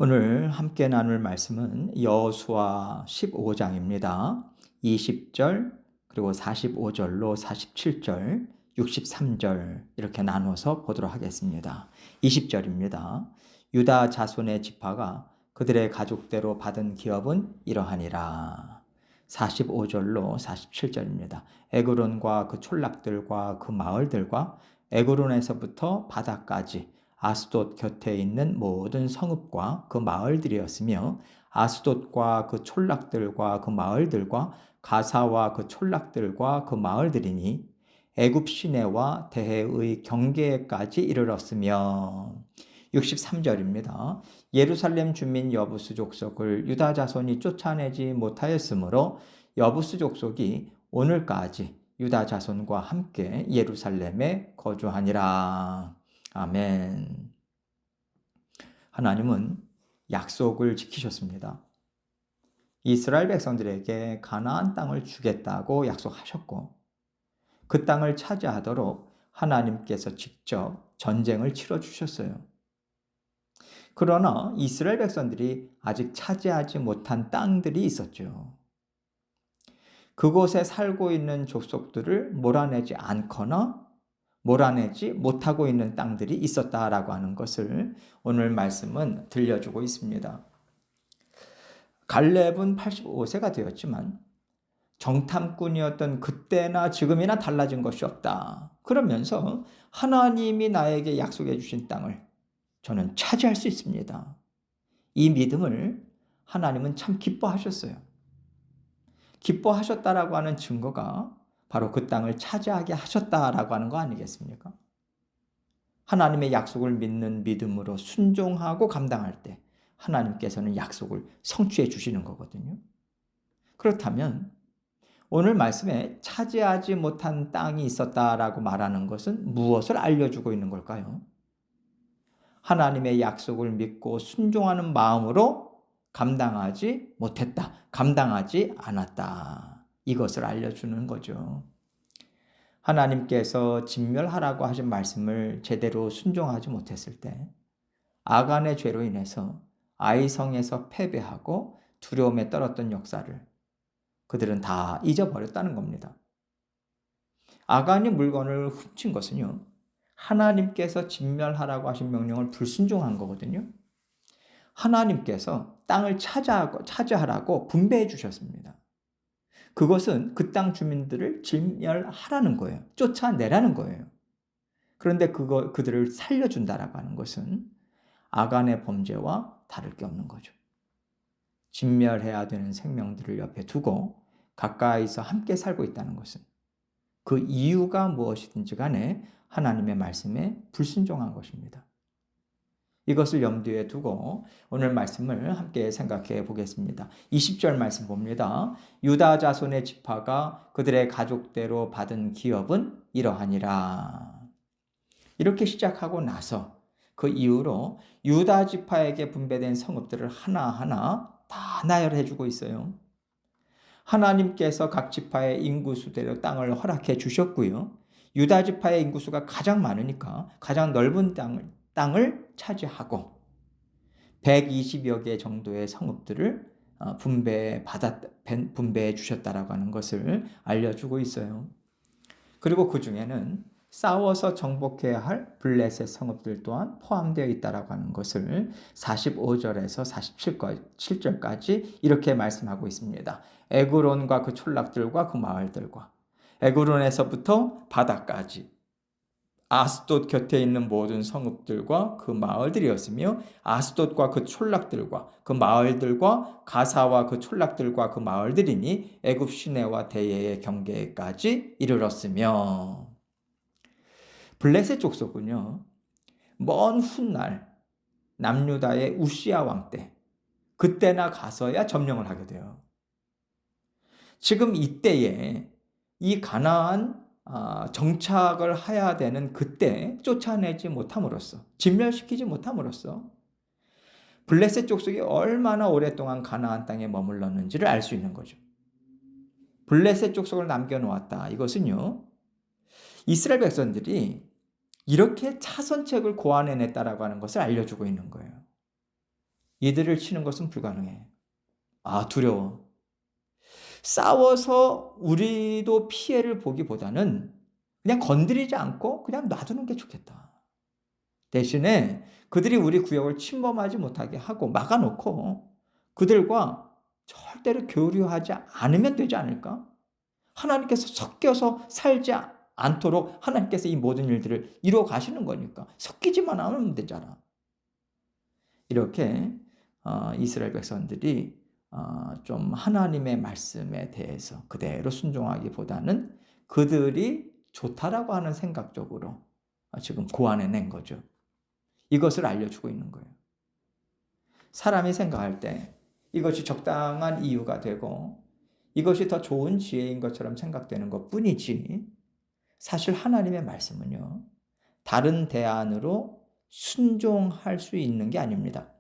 오늘 함께 나눌 말씀은 여호수아 15장입니다. 20절 그리고 45절로 47절, 63절 이렇게 나눠서 보도록 하겠습니다. 20절입니다. 유다 자손의 지파가 그들의 가족대로 받은 기업은 이러하니라. 45절로 47절입니다. 에그론과 그 촌락들과 그 마을들과 에그론에서부터 바다까지 아스돗 곁에 있는 모든 성읍과 그 마을들이었으며, 아스돗과 그 촌락들과 그 마을들과 가사와 그 촌락들과 그 마을들이니 애굽 시내와 대해의 경계까지 이르렀으며. 63절입니다. 예루살렘 주민 여부수 족속을 유다 자손이 쫓아내지 못하였으므로 여부수 족속이 오늘까지 유다 자손과 함께 예루살렘에 거주하니라. 아멘. 하나님은 약속을 지키셨습니다. 이스라엘 백성들에게 가나안 땅을 주겠다고 약속하셨고, 그 땅을 차지하도록 하나님께서 직접 전쟁을 치러 주셨어요. 그러나 이스라엘 백성들이 아직 차지하지 못한 땅들이 있었죠. 그곳에 살고 있는 족속들을 몰아내지 않거나 몰아내지 못하고 있는 땅들이 있었다라고 하는 것을 오늘 말씀은 들려주고 있습니다. 갈렙은 85세가 되었지만 정탐꾼이었던 그때나 지금이나 달라진 것이 없다. 그러면서 하나님이 나에게 약속해 주신 땅을 저는 차지할 수 있습니다. 이 믿음을 하나님은 참 기뻐하셨어요. 기뻐하셨다라고 하는 증거가 바로 그 땅을 차지하게 하셨다라고 하는 거 아니겠습니까? 하나님의 약속을 믿는 믿음으로 순종하고 감당할 때 하나님께서는 약속을 성취해 주시는 거거든요. 그렇다면 오늘 말씀에 차지하지 못한 땅이 있었다라고 말하는 것은 무엇을 알려주고 있는 걸까요? 하나님의 약속을 믿고 순종하는 마음으로 감당하지 못했다, 감당하지 않았다. 이것을 알려주는 거죠. 하나님께서 진멸하라고 하신 말씀을 제대로 순종하지 못했을 때 아간의 죄로 인해서 아이성에서 패배하고 두려움에 떨었던 역사를 그들은 다 잊어버렸다는 겁니다. 아간이 물건을 훔친 것은요, 하나님께서 진멸하라고 하신 명령을 불순종한 거거든요. 하나님께서 땅을 차지하라고 분배해 주셨습니다. 그것은 그 땅 주민들을 진멸하라는 거예요. 쫓아내라는 거예요. 그런데 그들을 살려준다라고 하는 것은 아간의 범죄와 다를 게 없는 거죠. 진멸해야 되는 생명들을 옆에 두고 가까이서 함께 살고 있다는 것은 그 이유가 무엇이든지 간에 하나님의 말씀에 불순종한 것입니다. 이것을 염두에 두고 오늘 말씀을 함께 생각해 보겠습니다. 20절 말씀 봅니다. 유다 자손의 지파가 그들의 가족대로 받은 기업은 이러하니라. 이렇게 시작하고 나서 그 이후로 유다 지파에게 분배된 성읍들을 하나하나 다 나열해 주고 있어요. 하나님께서 각 지파의 인구수대로 땅을 허락해 주셨고요. 유다 지파의 인구수가 가장 많으니까 가장 넓은 땅을 차지하고 120여 개 정도의 성읍들을 분배해 주셨다라고 하는 것을 알려주고 있어요. 그리고 그 중에는 싸워서 정복해야 할 블레셋 성읍들 또한 포함되어 있다라고 하는 것을 45절에서 47절까지 이렇게 말씀하고 있습니다. 에그론과 그 촌락들과 그 마을들과 에그론에서부터 바다까지 아스돗 곁에 있는 모든 성읍들과 그 마을들이었으며, 아스돗과 그 촌락들과 그 마을들과 가사와 그 촌락들과 그 마을들이니 애굽 시내와 대해의 경계까지 이르렀으며. 블레셋 족속은요, 먼 훗날 남유다의 우시야 왕 때 그때나 가서야 점령을 하게 돼요. 지금 이때에 이 가나안 정착을 해야 되는 그때 쫓아내지 못함으로써, 진멸시키지 못함으로써 블레셋 족속이 얼마나 오랫동안 가나안 땅에 머물렀는지를 알 수 있는 거죠. 블레셋 족속을 남겨놓았다. 이것은요, 이스라엘 백성들이 이렇게 차선책을 고안해냈다라고 하는 것을 알려주고 있는 거예요. 이들을 치는 것은 불가능해. 두려워. 싸워서 우리도 피해를 보기보다는 그냥 건드리지 않고 그냥 놔두는 게 좋겠다. 대신에 그들이 우리 구역을 침범하지 못하게 하고 막아놓고 그들과 절대로 교류하지 않으면 되지 않을까? 하나님께서 섞여서 살지 않도록 하나님께서 이 모든 일들을 이루어 가시는 거니까 섞이지만 않으면 되잖아. 이렇게 이스라엘 백성들이 좀 하나님의 말씀에 대해서 그대로 순종하기보다는 그들이 좋다라고 하는 생각적으로 지금 고안해낸 거죠. 이것을 알려주고 있는 거예요. 사람이 생각할 때 이것이 적당한 이유가 되고 이것이 더 좋은 지혜인 것처럼 생각되는 것뿐이지 사실 하나님의 말씀은요. 다른 대안으로 순종할 수 있는 게 아닙니다.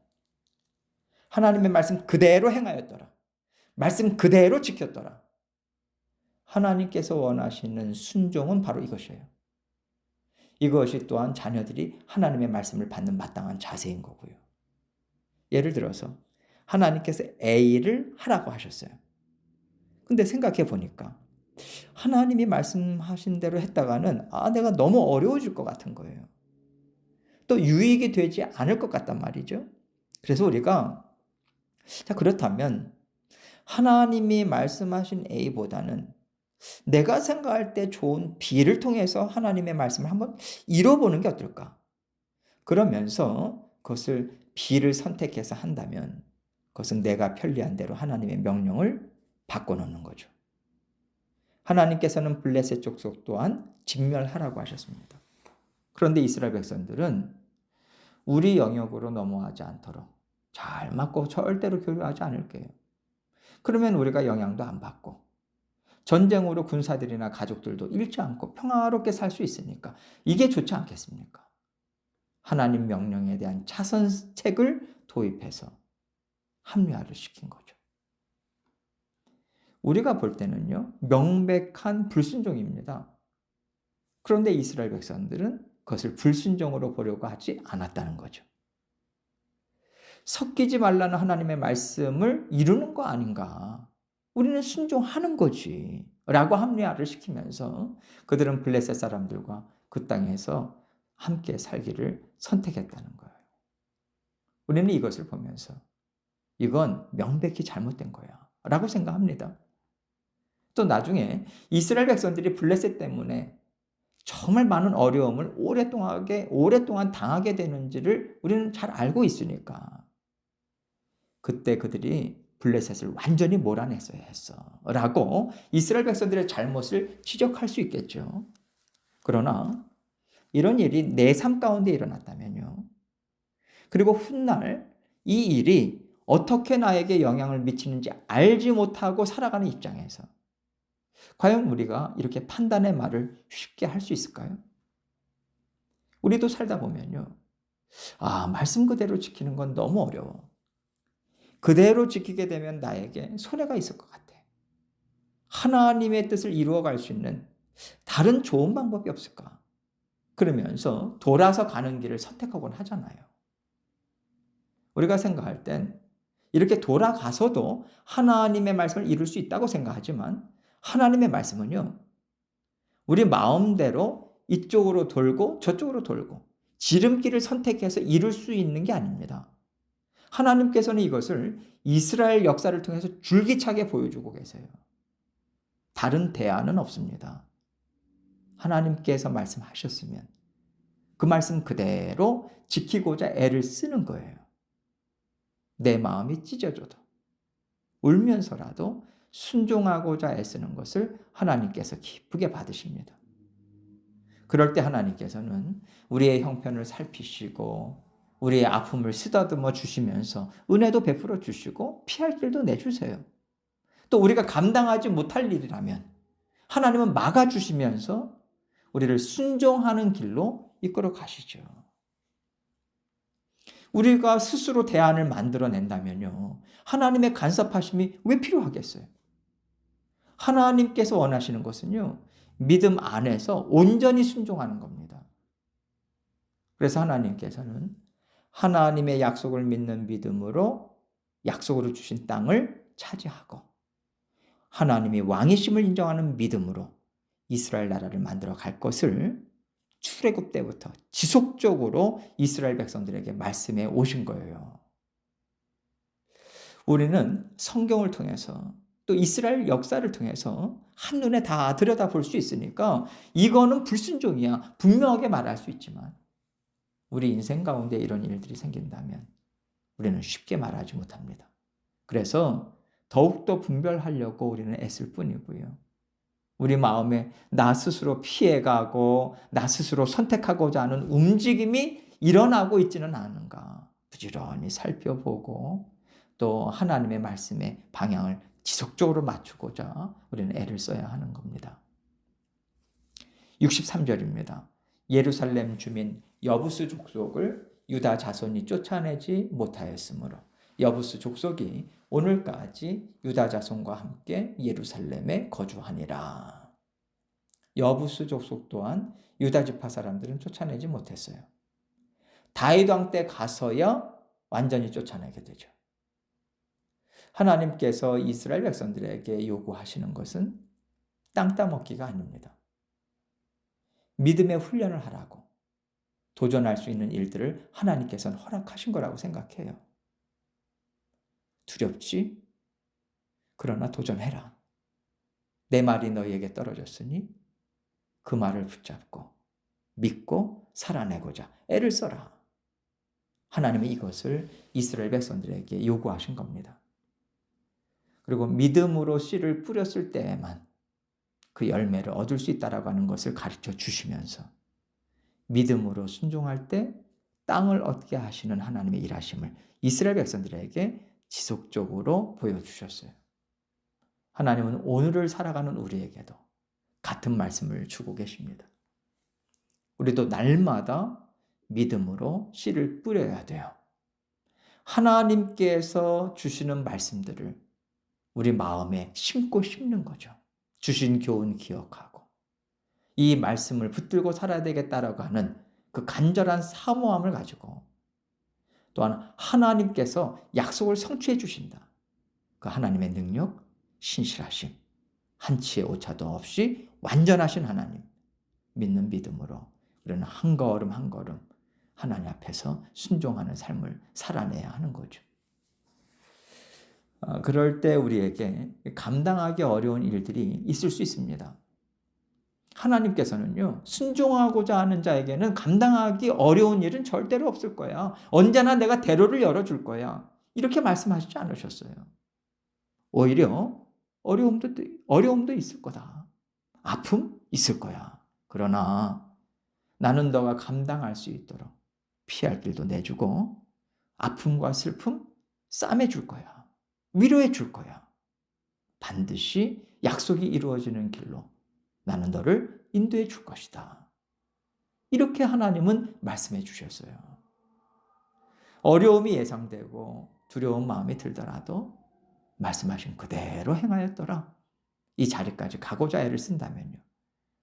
하나님의 말씀 그대로 행하였더라. 말씀 그대로 지켰더라. 하나님께서 원하시는 순종은 바로 이것이에요. 이것이 또한 자녀들이 하나님의 말씀을 받는 마땅한 자세인 거고요. 예를 들어서 하나님께서 A를 하라고 하셨어요. 근데 생각해 보니까 하나님이 말씀하신 대로 했다가는 내가 너무 어려워질 것 같은 거예요. 또 유익이 되지 않을 것 같단 말이죠. 그래서 우리가 그렇다면 하나님이 말씀하신 A보다는 내가 생각할 때 좋은 B를 통해서 하나님의 말씀을 한번 이뤄보는 게 어떨까? 그러면서 그것을 B를 선택해서 한다면 그것은 내가 편리한 대로 하나님의 명령을 바꿔놓는 거죠. 하나님께서는 블레셋 족속 또한 진멸하라고 하셨습니다. 그런데 이스라엘 백성들은 우리 영역으로 넘어가지 않도록 잘 맞고 절대로 교류하지 않을게요. 그러면 우리가 영향도 안 받고 전쟁으로 군사들이나 가족들도 잃지 않고 평화롭게 살 수 있으니까 이게 좋지 않겠습니까? 하나님 명령에 대한 차선책을 도입해서 합리화를 시킨 거죠. 우리가 볼 때는요, 명백한 불순종입니다. 그런데 이스라엘 백성들은 그것을 불순종으로 보려고 하지 않았다는 거죠. 섞이지 말라는 하나님의 말씀을 이루는 거 아닌가? 우리는 순종하는 거지. 라고 합리화를 시키면서 그들은 블레셋 사람들과 그 땅에서 함께 살기를 선택했다는 거예요. 우리는 이것을 보면서 이건 명백히 잘못된 거야. 라고 생각합니다. 또 나중에 이스라엘 백성들이 블레셋 때문에 정말 많은 어려움을 오랫동안 당하게 되는지를 우리는 잘 알고 있으니까 그때 그들이 블레셋을 완전히 몰아냈어야 했어 라고 이스라엘 백성들의 잘못을 지적할 수 있겠죠. 그러나 이런 일이 내 삶 가운데 일어났다면요. 그리고 훗날 이 일이 어떻게 나에게 영향을 미치는지 알지 못하고 살아가는 입장에서 과연 우리가 이렇게 판단의 말을 쉽게 할 수 있을까요? 우리도 살다 보면요. 말씀 그대로 지키는 건 너무 어려워. 그대로 지키게 되면 나에게 손해가 있을 것 같아. 하나님의 뜻을 이루어갈 수 있는 다른 좋은 방법이 없을까? 그러면서 돌아서 가는 길을 선택하곤 하잖아요. 우리가 생각할 땐 이렇게 돌아가서도 하나님의 말씀을 이룰 수 있다고 생각하지만 하나님의 말씀은요. 우리 마음대로 이쪽으로 돌고 저쪽으로 돌고 지름길을 선택해서 이룰 수 있는 게 아닙니다. 하나님께서는 이것을 이스라엘 역사를 통해서 줄기차게 보여주고 계세요. 다른 대안은 없습니다. 하나님께서 말씀하셨으면 그 말씀 그대로 지키고자 애를 쓰는 거예요. 내 마음이 찢어져도 울면서라도 순종하고자 애쓰는 것을 하나님께서 기쁘게 받으십니다. 그럴 때 하나님께서는 우리의 형편을 살피시고 우리의 아픔을 쓰다듬어 주시면서 은혜도 베풀어 주시고 피할 길도 내주세요. 또 우리가 감당하지 못할 일이라면 하나님은 막아주시면서 우리를 순종하는 길로 이끌어 가시죠. 우리가 스스로 대안을 만들어낸다면요. 하나님의 간섭하심이 왜 필요하겠어요? 하나님께서 원하시는 것은요. 믿음 안에서 온전히 순종하는 겁니다. 그래서 하나님께서는 하나님의 약속을 믿는 믿음으로 약속으로 주신 땅을 차지하고 하나님이 왕이심을 인정하는 믿음으로 이스라엘 나라를 만들어 갈 것을 출애굽 때부터 지속적으로 이스라엘 백성들에게 말씀해 오신 거예요. 우리는 성경을 통해서 또 이스라엘 역사를 통해서 한눈에 다 들여다볼 수 있으니까 이거는 불순종이야 분명하게 말할 수 있지만 우리 인생 가운데 이런 일들이 생긴다면 우리는 쉽게 말하지 못합니다. 그래서 더욱더 분별하려고 우리는 애쓸 뿐이고요. 우리 마음에 나 스스로 피해가고 나 스스로 선택하고자 하는 움직임이 일어나고 있지는 않은가 부지런히 살펴보고 또 하나님의 말씀의 방향을 지속적으로 맞추고자 우리는 애를 써야 하는 겁니다. 63절입니다. 예루살렘 주민 여부스 족속을 유다 자손이 쫓아내지 못하였으므로 여부스 족속이 오늘까지 유다 자손과 함께 예루살렘에 거주하니라. 여부스 족속 또한 유다 지파 사람들은 쫓아내지 못했어요. 다윗 왕 때 가서야 완전히 쫓아내게 되죠. 하나님께서 이스라엘 백성들에게 요구하시는 것은 땅 따먹기가 아닙니다. 믿음의 훈련을 하라고 도전할 수 있는 일들을 하나님께서는 허락하신 거라고 생각해요. 두렵지? 그러나 도전해라. 내 말이 너희에게 떨어졌으니 그 말을 붙잡고 믿고 살아내고자 애를 써라. 하나님은 이것을 이스라엘 백성들에게 요구하신 겁니다. 그리고 믿음으로 씨를 뿌렸을 때에만 그 열매를 얻을 수 있다라고 하는 것을 가르쳐 주시면서 믿음으로 순종할 때 땅을 얻게 하시는 하나님의 일하심을 이스라엘 백성들에게 지속적으로 보여주셨어요. 하나님은 오늘을 살아가는 우리에게도 같은 말씀을 주고 계십니다. 우리도 날마다 믿음으로 씨를 뿌려야 돼요. 하나님께서 주시는 말씀들을 우리 마음에 심고 심는 거죠. 주신 교훈 기억하고 이 말씀을 붙들고 살아야 되겠다라고 하는 그 간절한 사모함을 가지고 또한 하나님께서 약속을 성취해 주신다. 그 하나님의 능력, 신실하심, 한치의 오차도 없이 완전하신 하나님 믿는 믿음으로 우리는 한 걸음 한 걸음 하나님 앞에서 순종하는 삶을 살아내야 하는 거죠. 그럴 때 우리에게 감당하기 어려운 일들이 있을 수 있습니다. 하나님께서는요, 순종하고자 하는 자에게는 감당하기 어려운 일은 절대로 없을 거야. 언제나 내가 대로를 열어줄 거야. 이렇게 말씀하시지 않으셨어요. 오히려 어려움도 있을 거다. 아픔 있을 거야. 그러나 나는 너가 감당할 수 있도록 피할 길도 내주고 아픔과 슬픔 싸매 줄 거야. 위로해 줄 거야. 반드시 약속이 이루어지는 길로 나는 너를 인도해 줄 것이다. 이렇게 하나님은 말씀해 주셨어요. 어려움이 예상되고 두려운 마음이 들더라도 말씀하신 그대로 행하였더라. 이 자리까지 가고자 애를 쓴다면요.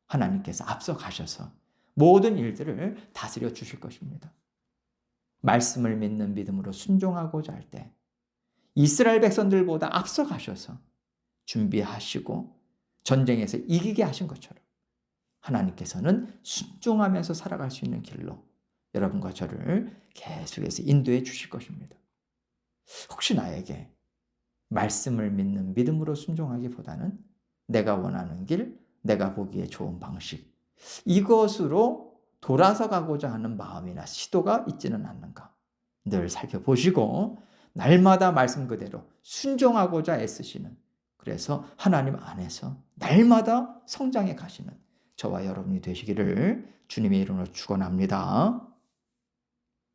하나님께서 앞서 가셔서 모든 일들을 다스려 주실 것입니다. 말씀을 믿는 믿음으로 순종하고자 할 때 이스라엘 백성들보다 앞서 가셔서 준비하시고 전쟁에서 이기게 하신 것처럼 하나님께서는 순종하면서 살아갈 수 있는 길로 여러분과 저를 계속해서 인도해 주실 것입니다. 혹시 나에게 말씀을 믿는 믿음으로 순종하기보다는 내가 원하는 길, 내가 보기에 좋은 방식 이것으로 돌아서 가고자 하는 마음이나 시도가 있지는 않는가 늘 살펴보시고 날마다 말씀 그대로 순종하고자 애쓰시는 그래서 하나님 안에서 날마다 성장해 가시는 저와 여러분이 되시기를 주님의 이름으로 축원합니다.